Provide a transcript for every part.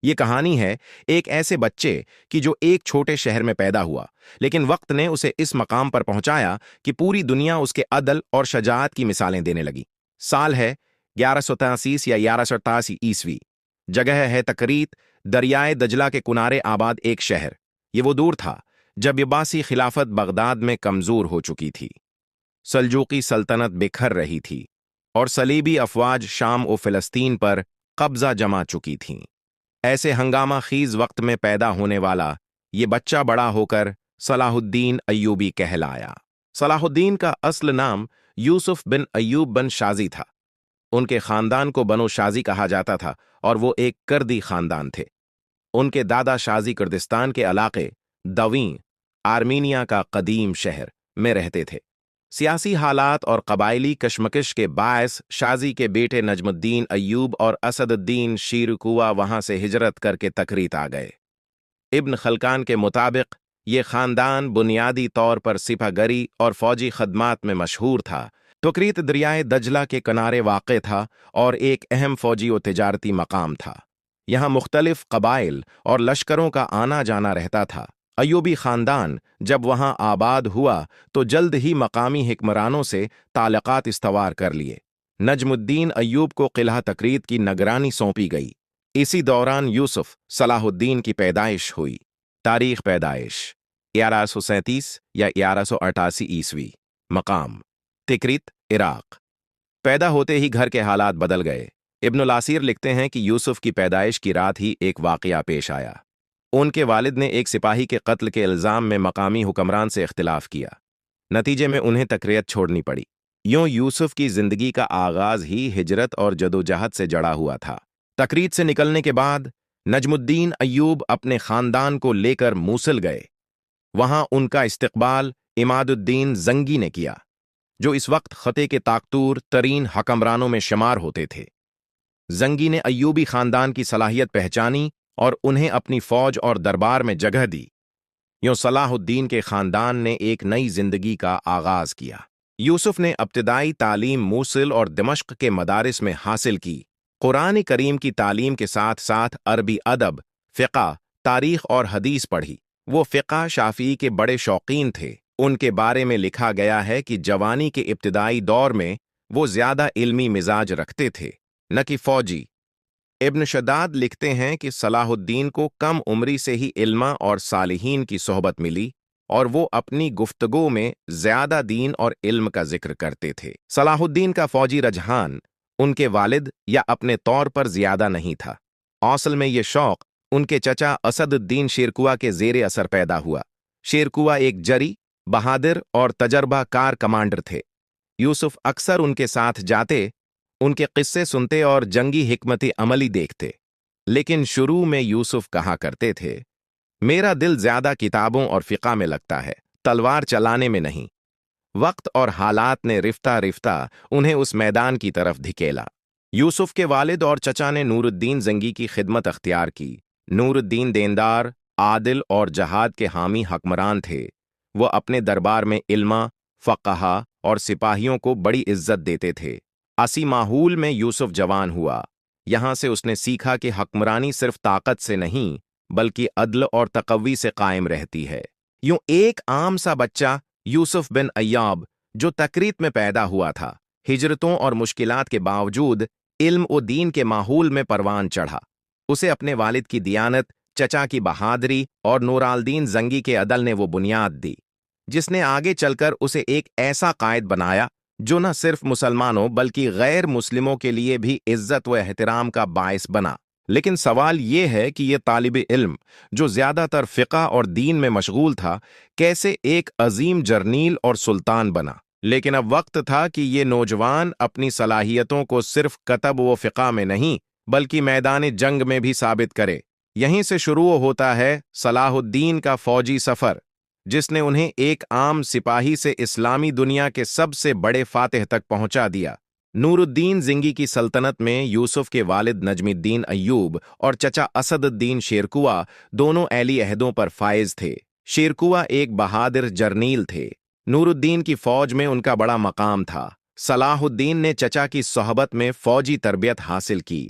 یہ کہانی ہے ایک ایسے بچے کی جو ایک چھوٹے شہر میں پیدا ہوا، لیکن وقت نے اسے اس مقام پر پہنچایا کہ پوری دنیا اس کے عدل اور شجاعت کی مثالیں دینے لگی۔ سال ہے 1183 یا 1188 جگہ ہے تکریت، دریائے دجلہ کے کنارے آباد ایک شہر۔ یہ وہ دور تھا جب عباسی خلافت بغداد میں کمزور ہو چکی تھی، سلجوقی سلطنت بکھر رہی تھی اور صلیبی افواج شام و فلسطین پر قبضہ جما چکی تھیں۔ ایسے ہنگامہ خیز وقت میں پیدا ہونے والا یہ بچہ بڑا ہو کر صلاح الدین ایوبی کہلایا۔ صلاح الدین کا اصل نام یوسف بن ایوب بن شازی تھا۔ ان کے خاندان کو بنو شازی کہا جاتا تھا اور وہ ایک کردی خاندان تھے۔ ان کے دادا شازی کردستان کے علاقے دویں، آرمینیا کا قدیم شہر میں رہتے تھے۔ سیاسی حالات اور قبائلی کشمکش کے باعث شازی کے بیٹے نجم الدین ایوب اور اسد الدین شیرکوہ وہاں سے ہجرت کر کے تکریت آ گئے۔ ابن خلکان کے مطابق یہ خاندان بنیادی طور پر سپہ گری اور فوجی خدمات میں مشہور تھا۔ تکریت دریائے دجلہ کے کنارے واقع تھا اور ایک اہم فوجی و تجارتی مقام تھا۔ یہاں مختلف قبائل اور لشکروں کا آنا جانا رہتا تھا۔ ایوبی خاندان جب وہاں آباد ہوا تو جلد ہی مقامی حکمرانوں سے تعلقات استوار کر لیے۔ نجم الدین ایوب کو قلعہ تکریت کی نگرانی سونپی گئی۔ اسی دوران یوسف صلاح الدین کی پیدائش ہوئی۔ تاریخ پیدائش 1137 یا 1188 مقام تکریت، عراق۔ پیدا ہوتے ہی گھر کے حالات بدل گئے۔ ابن الاسیر لکھتے ہیں کہ یوسف کی پیدائش کی رات ہی ایک واقعہ پیش آیا۔ ان کے والد نے ایک سپاہی کے قتل کے الزام میں مقامی حکمران سے اختلاف کیا۔ نتیجے میں انہیں تکریت چھوڑنی پڑی۔ یوں یوسف کی زندگی کا آغاز ہی ہجرت اور جدوجہد سے جڑا ہوا تھا۔ تکریت سے نکلنے کے بعد نجم الدین ایوب اپنے خاندان کو لے کر موصل گئے۔ وہاں ان کا استقبال عماد الدین زنگی نے کیا، جو اس وقت خطے کے طاقتور ترین حکمرانوں میں شمار ہوتے تھے۔ زنگی نے ایوبی خاندان کی صلاحیت پہچانی اور انہیں اپنی فوج اور دربار میں جگہ دی۔ یوں صلاح الدین کے خاندان نے ایک نئی زندگی کا آغاز کیا۔ یوسف نے ابتدائی تعلیم موصل اور دمشق کے مدارس میں حاصل کی۔ قرآن کریم کی تعلیم کے ساتھ ساتھ عربی ادب، فقہ، تاریخ اور حدیث پڑھی۔ وہ فقہ شافعی کے بڑے شوقین تھے۔ ان کے بارے میں لکھا گیا ہے کہ جوانی کے ابتدائی دور میں وہ زیادہ علمی مزاج رکھتے تھے، نہ کہ فوجی۔ ابن شداد لکھتے ہیں کہ صلاح الدین کو کم عمری سے ہی علماء اور صالحین کی صحبت ملی اور وہ اپنی گفتگو میں زیادہ دین اور علم کا ذکر کرتے تھے۔ صلاح الدین کا فوجی رجحان ان کے والد یا اپنے طور پر زیادہ نہیں تھا۔ اصل میں یہ شوق ان کے چچا اسد الدین شیرکوہ کے زیر اثر پیدا ہوا۔ شیرکوہ ایک جری، بہادر اور تجربہ کار کمانڈر تھے۔ یوسف اکثر ان کے ساتھ جاتے، ان کے قصے سنتے اور جنگی حکمت عملی دیکھتے۔ لیکن شروع میں یوسف کہا کرتے تھے، میرا دل زیادہ کتابوں اور فقہ میں لگتا ہے، تلوار چلانے میں نہیں۔ وقت اور حالات نے رفتہ رفتہ انہیں اس میدان کی طرف دھکیلا۔ یوسف کے والد اور چچا نے نور الدین زنگی کی خدمت اختیار کی۔ نور الدین دیندار، عادل اور جہاد کے حامی حکمران تھے۔ وہ اپنے دربار میں علماء، فقہا اور سپاہیوں کو بڑی عزت دیتے تھے۔ اسی ماحول میں یوسف جوان ہوا۔ یہاں سے اس نے سیکھا کہ حکمرانی صرف طاقت سے نہیں بلکہ عدل اور تقوی سے قائم رہتی ہے۔ یوں ایک عام سا بچہ یوسف بن ایوب جو تکریت میں پیدا ہوا تھا، ہجرتوں اور مشکلات کے باوجود علم و دین کے ماحول میں پروان چڑھا۔ اسے اپنے والد کی دیانت، چچا کی بہادری اور نورالدین زنگی کے عدل نے وہ بنیاد دی، جس نے آگے چل کر اسے ایک ایسا قائد بنایا جو نہ صرف مسلمانوں بلکہ غیر مسلموں کے لیے بھی عزت و احترام کا باعث بنا۔ لیکن سوال یہ ہے کہ یہ طالب علم جو زیادہ تر فقہ اور دین میں مشغول تھا، کیسے ایک عظیم جرنیل اور سلطان بنا؟ لیکن اب وقت تھا کہ یہ نوجوان اپنی صلاحیتوں کو صرف کتب و فقہ میں نہیں بلکہ میدان جنگ میں بھی ثابت کرے۔ یہیں سے شروع ہوتا ہے صلاح الدین کا فوجی سفر، جس نے انہیں ایک عام سپاہی سے اسلامی دنیا کے سب سے بڑے فاتح تک پہنچا دیا۔ نور الدین زنگی کی سلطنت میں یوسف کے والد نجم الدین ایوب اور چچا اسد الدین شیرکوہ دونوں اہلی عہدوں پر فائز تھے۔ شیرکوہ ایک بہادر جرنیل تھے۔ نور الدین کی فوج میں ان کا بڑا مقام تھا۔ صلاح الدین نے چچا کی صحبت میں فوجی تربیت حاصل کی،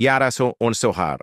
1159।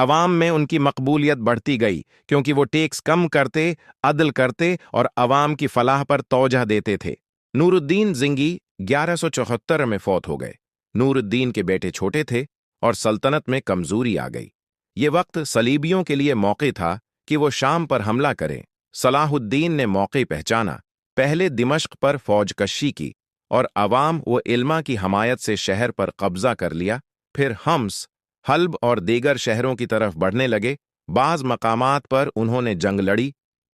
عوام میں ان کی مقبولیت بڑھتی گئی کیونکہ وہ ٹیکس کم کرتے، عدل کرتے اور عوام کی فلاح پر توجہ دیتے تھے۔ نور الدین زنگی 1174 میں فوت ہو گئے۔ نور الدین کے بیٹے چھوٹے تھے اور سلطنت میں کمزوری آ گئی۔ یہ وقت صلیبیوں کے لیے موقع تھا کہ وہ شام پر حملہ کریں۔ صلاح الدین نے موقع پہچانا، پہلے دمشق پر فوج کشی کی اور عوام و علماء کی حمایت سے شہر پر قبضہ کر لیا، پھر حمص، حلب اور دیگر شہروں کی طرف بڑھنے لگے۔ بعض مقامات پر انہوں نے جنگ لڑی،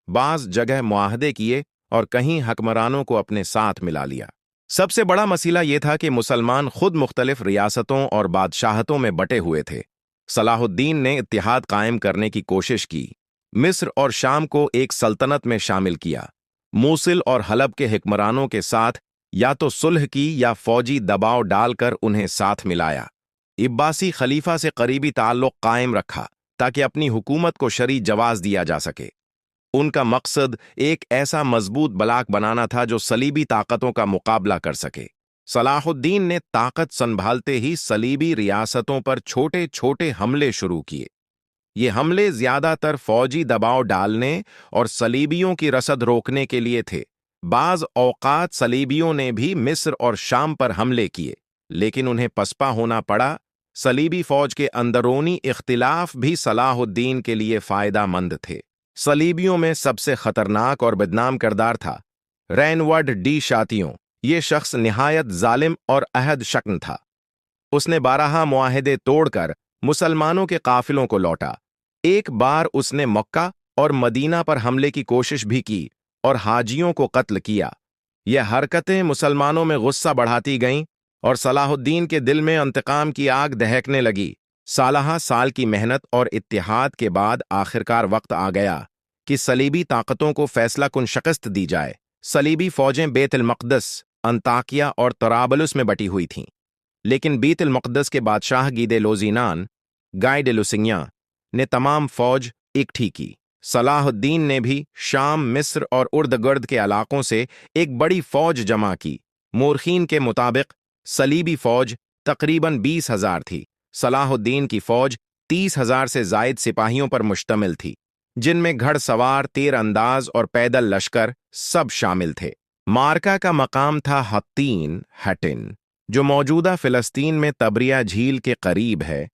بعض جگہ معاہدے کیے اور کہیں حکمرانوں کو اپنے ساتھ ملا لیا۔ سب سے بڑا مسئلہ یہ تھا کہ مسلمان خود مختلف ریاستوں اور بادشاہتوں میں بٹے ہوئے تھے۔ صلاح الدین نے اتحاد قائم کرنے کی کوشش کی، مصر اور شام کو ایک سلطنت میں شامل کیا، موصل اور حلب کے حکمرانوں کے ساتھ یا تو صلح کی یا فوجی دباؤ ڈال کر انہیں ساتھ ملایا۔ عباسی خلیفہ سے قریبی تعلق قائم رکھا تاکہ اپنی حکومت کو شرعی جواز دیا جا سکے۔ ان کا مقصد ایک ایسا مضبوط بلاک بنانا تھا جو صلیبی طاقتوں کا مقابلہ کر سکے۔ صلاح الدین نے طاقت سنبھالتے ہی صلیبی ریاستوں پر چھوٹے چھوٹے حملے شروع کیے۔ یہ حملے زیادہ تر فوجی دباؤ ڈالنے اور صلیبیوں کی رسد روکنے کے لیے تھے۔ بعض اوقات صلیبیوں نے بھی مصر اور شام پر حملے کیے، لیکن انہیں پسپا ہونا پڑا۔ صلیبی فوج کے اندرونی اختلاف بھی صلاح الدین کے لیے فائدہ مند تھے۔ صلیبیوں میں سب سے خطرناک اور بدنام کردار تھا رینورڈ ڈی شاتیوں۔ یہ شخص نہایت ظالم اور عہد شکن تھا۔ اس نے 12 معاہدے توڑ کر مسلمانوں کے قافلوں کو لوٹا۔ ایک بار اس نے مکہ اور مدینہ پر حملے کی کوشش بھی کی اور حاجیوں کو قتل کیا۔ یہ حرکتیں مسلمانوں میں غصہ بڑھاتی گئیں اور صلاح الدین کے دل میں انتقام کی آگ دہکنے لگی۔ سالہ سال کی محنت اور اتحاد کے بعد آخرکار وقت آ گیا کہ صلیبی طاقتوں کو فیصلہ کن شکست دی جائے۔ صلیبی فوجیں بیت المقدس، انطاکیہ اور طرابلس میں بٹی ہوئی تھیں، لیکن بیت المقدس کے بادشاہ گیدے لوزینان گائے ڈے لوسنگیاں نے تمام فوج اکٹھی کی۔ صلاح الدین نے بھی شام، مصر اور ارد گرد کے علاقوں سے ایک بڑی فوج جمع کی۔ مورخین کے مطابق صلیبی فوج تقریباً 20,000 تھی۔ صلاح الدین کی فوج 30,000 سے زائد سپاہیوں پر مشتمل تھی، جن میں گھڑ سوار، تیر انداز اور پیدل لشکر سب شامل تھے۔ مارکا کا مقام تھا حطین، جو موجودہ فلسطین میں تبریہ جھیل کے قریب ہے۔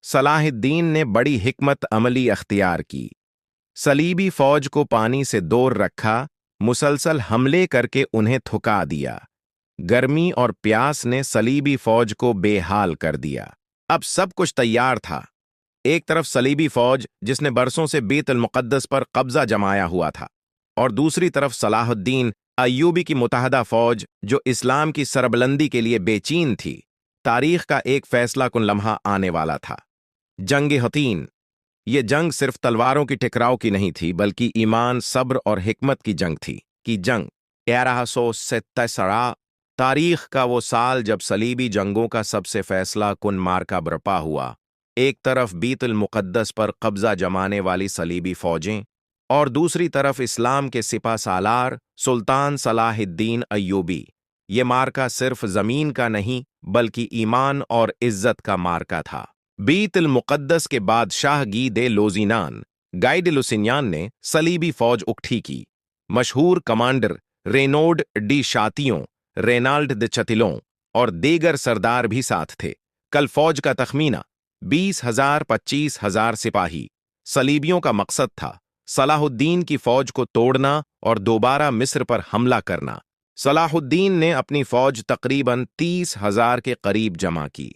صلاح الدین نے بڑی حکمت عملی اختیار کی۔ صلیبی فوج کو پانی سے دور رکھا، مسلسل حملے کر کے انہیں تھکا دیا۔ گرمی اور پیاس نے صلیبی فوج کو بے حال کر دیا۔ اب سب کچھ تیار تھا۔ ایک طرف صلیبی فوج جس نے برسوں سے بیت المقدس پر قبضہ جمایا ہوا تھا، اور دوسری طرف صلاح الدین ایوبی کی متحدہ فوج جو اسلام کی سربلندی کے لیے بے چین تھی۔ تاریخ کا ایک فیصلہ کن لمحہ آنے والا تھا۔ جنگ حطین۔ یہ جنگ صرف تلواروں کی ٹکراؤ کی نہیں تھی، بلکہ ایمان، صبر اور حکمت کی جنگ تھی۔ 1167 تاریخ کا وہ سال جب صلیبی جنگوں کا سب سے فیصلہ کن مارکا برپا ہوا۔ ایک طرف بیت المقدس پر قبضہ جمانے والی صلیبی فوجیں اور دوسری طرف اسلام کے سپہ سالار سلطان صلاح الدین ایوبی۔ یہ مارکا صرف زمین کا نہیں بلکہ ایمان اور عزت کا مارکا تھا۔ بیت المقدس کے بادشاہ گیدے لوزینان گائے ڈے لوسنیان نے صلیبی فوج اکٹھی کی۔ مشہور کمانڈر رینوڈ ڈی شاتیوں، رینالڈ د چتیلوں اور دیگر سردار بھی ساتھ تھے۔ کل فوج کا تخمینہ 20,000-25,000 سپاہی۔ صلیبیوں کا مقصد تھا صلاح الدین کی فوج کو توڑنا اور دوبارہ مصر پر حملہ کرنا۔ صلاح الدین نے اپنی فوج تقریباً 30,000 کے قریب جمع کی۔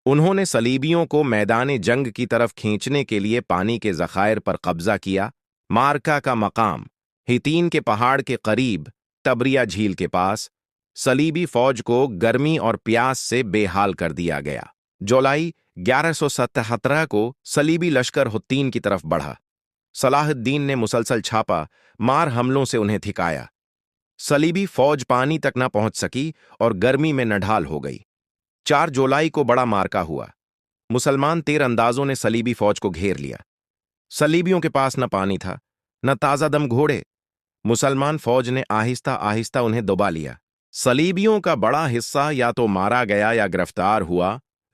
انہوں نے صلیبیوں کو میدان جنگ کی طرف کھینچنے کے لیے پانی کے ذخائر پر قبضہ کیا۔ مارکا کا مقام حطین کے پہاڑ کے قریب تبریہ جھیل کے پاس۔ صلیبی فوج کو گرمی اور پیاس سے بے حال کر دیا گیا۔ جولائی 1177 کو صلیبی لشکر حطین کی طرف بڑھا۔ صلاح الدین نے مسلسل چھاپا مار حملوں سے انہیں تھکایا۔ صلیبی فوج پانی تک نہ پہنچ سکی اور گرمی میں نڈھال ہو گئی۔ 4 جولائی کو بڑا مارکا ہوا۔ مسلمان تیر اندازوں نے صلیبی فوج کو گھیر لیا۔ صلیبیوں کے پاس نہ پانی تھا، نہ تازہ دم گھوڑے۔ مسلمان فوج نے آہستہ آہستہ انہیں دبا لیا۔ صلیبیوں کا بڑا حصہ یا تو مارا گیا یا گرفتار ہوا۔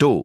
2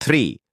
3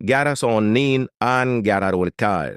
1119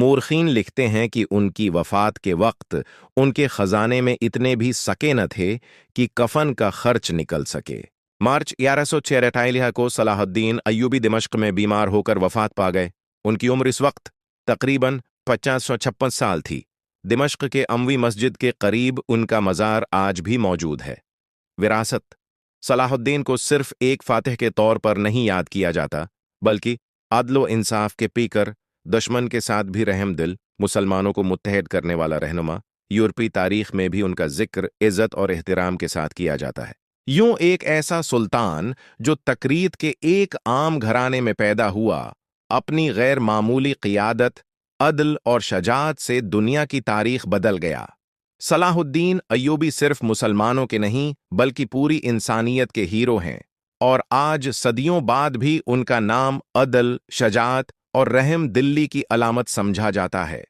مورخین لکھتے ہیں کہ ان کی وفات کے وقت ان کے خزانے میں اتنے بھی سکے نہ تھے کہ کفن کا خرچ نکل سکے۔ مارچ 1146 کو صلاح الدین ایوبی دمشق میں بیمار ہو کر وفات پا گئے۔ ان کی عمر اس وقت تقریباً 556 سال تھی۔ دمشق کے اموی مسجد کے قریب ان کا مزار آج بھی موجود ہے۔ وراثت: صلاح الدین کو صرف ایک فاتح کے طور پر نہیں یاد کیا جاتا، بلکہ عدل و انصاف کے پیکر، دشمن کے ساتھ بھی رحم دل، مسلمانوں کو متحد کرنے والا رہنما۔ یورپی تاریخ میں بھی ان کا ذکر عزت اور احترام کے ساتھ کیا جاتا ہے۔ یوں ایک ایسا سلطان جو تکریت کے ایک عام گھرانے میں پیدا ہوا، اپنی غیر معمولی قیادت، عدل اور شجاعت سے دنیا کی تاریخ بدل گیا۔ صلاح الدین ایوبی صرف مسلمانوں کے نہیں بلکہ پوری انسانیت کے ہیرو ہیں، اور آج صدیوں بعد بھی ان کا نام عدل، شجاعت اور رحم دلی کی علامت سمجھا جاتا ہے۔